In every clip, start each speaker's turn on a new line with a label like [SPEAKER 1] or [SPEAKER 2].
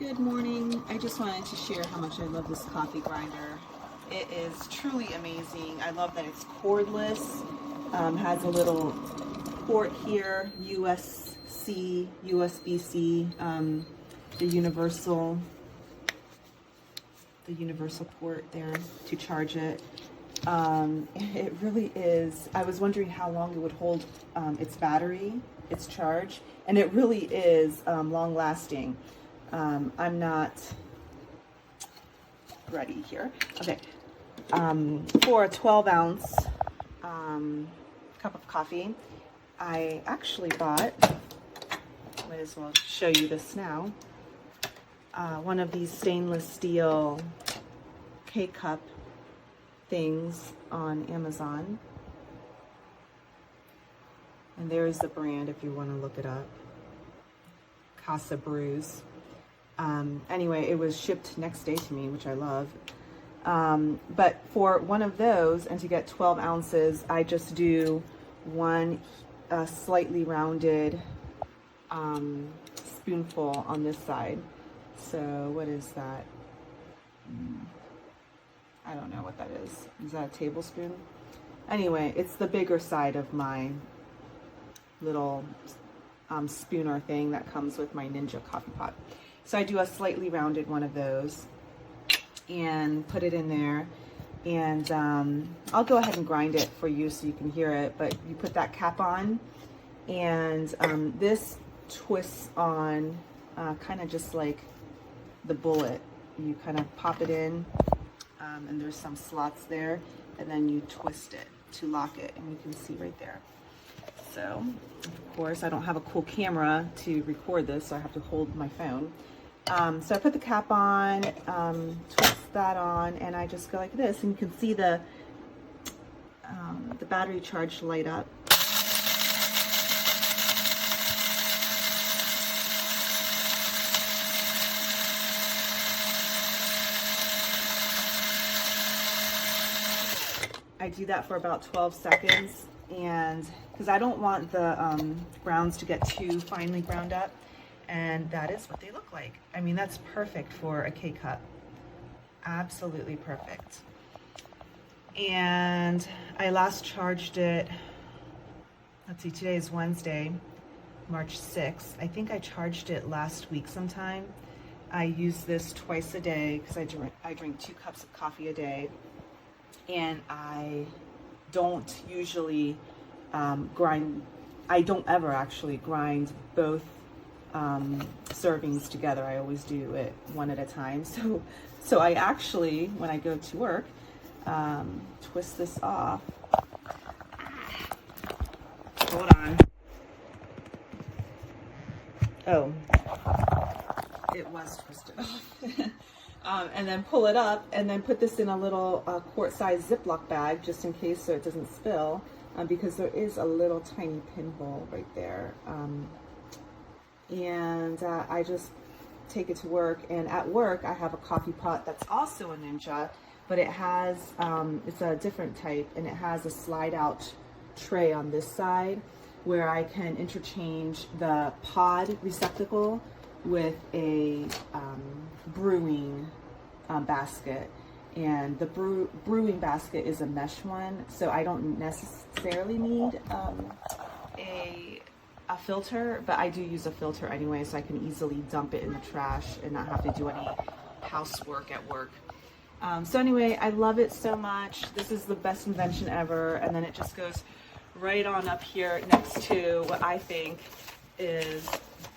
[SPEAKER 1] Good morning. I just wanted to share how much I love this coffee grinder. It is truly amazing. I love that it's cordless, has a little port here, USB-C, the universal port there to charge it. It really is. I was wondering how long it would hold its battery, its charge, and it really is long lasting. I'm not ready here. Okay. For a 12-ounce cup of coffee, I actually bought, might as well show you this now, one of these stainless steel K-cup things on Amazon. And there's the brand if you want to look it up. Casa Brews. Anyway, it was shipped next day to me, which I love. But for one of those, and to get 12 ounces, I just do one slightly rounded spoonful on this side. So what is that? I don't know what that is. Is that a tablespoon? Anyway, it's the bigger side of my little spooner thing that comes with my Ninja coffee pot. So I do a slightly rounded one of those and put it in there, and I'll go ahead and grind it for you so you can hear it. But you put that cap on, and this twists on kind of just like the bullet. You kind of pop it in, and there's some slots there, and then you twist it to lock it, and you can see right there. So, of course, I don't have a cool camera to record this, so I have to hold my phone. So I put the cap on, twist that on, and I just go like this, and you can see the battery charge light up. I do that for about 12 seconds, and because I don't want the grounds to get too finely ground up, and that is what they look like. I mean, that's perfect for a K-cup. Absolutely perfect. And I last charged it, let's see, today is Wednesday, March 6th. I think I charged it last week sometime. I use this twice a day because I drink 2 cups of coffee a day, and I don't usually grind. I don't ever actually grind both servings together. I always do it one at a time. So I actually, when I go to work, twist this off. Hold on. Oh, it was twisted off. And then pull it up, and then put this in a little quart-sized Ziploc bag just in case, so it doesn't spill, because there is a little tiny pinhole right there. And I just take it to work, and at work I have a coffee pot that's also a Ninja, but it has, it's a different type, and it has a slide out tray on this side where I can interchange the pod receptacle with a brewing basket. And the brewing basket is a mesh one, so I don't necessarily need a filter, but I do use a filter anyway, so I can easily dump it in the trash and not have to do any housework at work. So anyway, I love it so much. This is the best invention ever. And then it just goes right on up here next to what I think is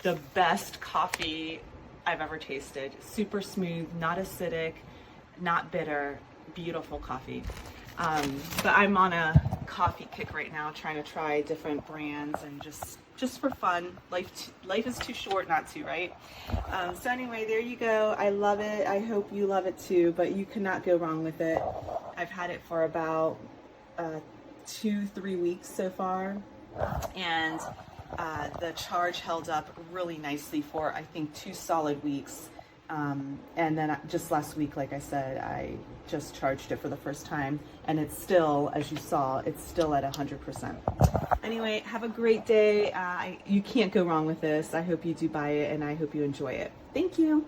[SPEAKER 1] the best coffee I've ever tasted. Super smooth, not acidic, not bitter, beautiful coffee. But I'm on a coffee kick right now, trying to try different brands and just for fun. Life is too short not to, right? So anyway, there you go. I love it. I hope you love it too, but you cannot go wrong with it. I've had it for about 2-3 weeks so far, and the charge held up really nicely for, I think, 2 solid weeks. And then just last week, like I said, I just charged it for the first time, and it's still, as you saw, it's still at 100%. Anyway, have a great day. You can't go wrong with this. I hope you do buy it, and I hope you enjoy it. Thank you.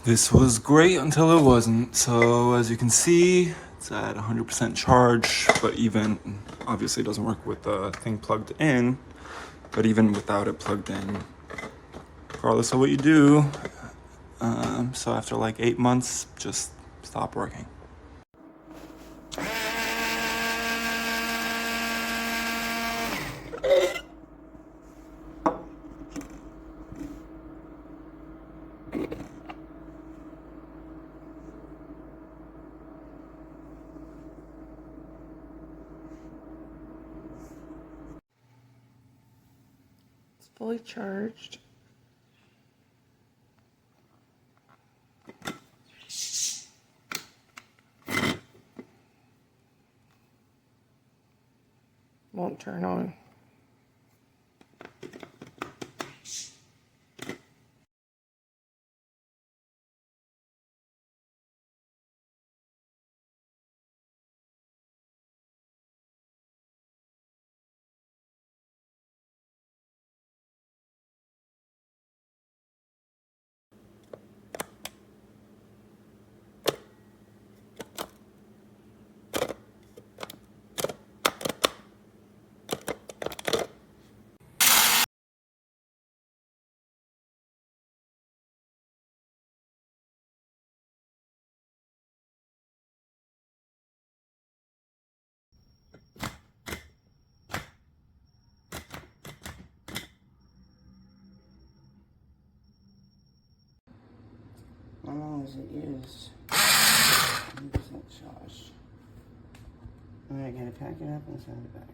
[SPEAKER 2] This was great until it wasn't. So as you can see, it's at 100% charge, but even obviously it doesn't work with the thing plugged in, but even without it plugged in, regardless of what you do, so after like 8 months, just stop working.
[SPEAKER 3] It's fully charged. Won't turn on.
[SPEAKER 4] How long is it used? 100% charged. Alright, gotta pack it up and send it back.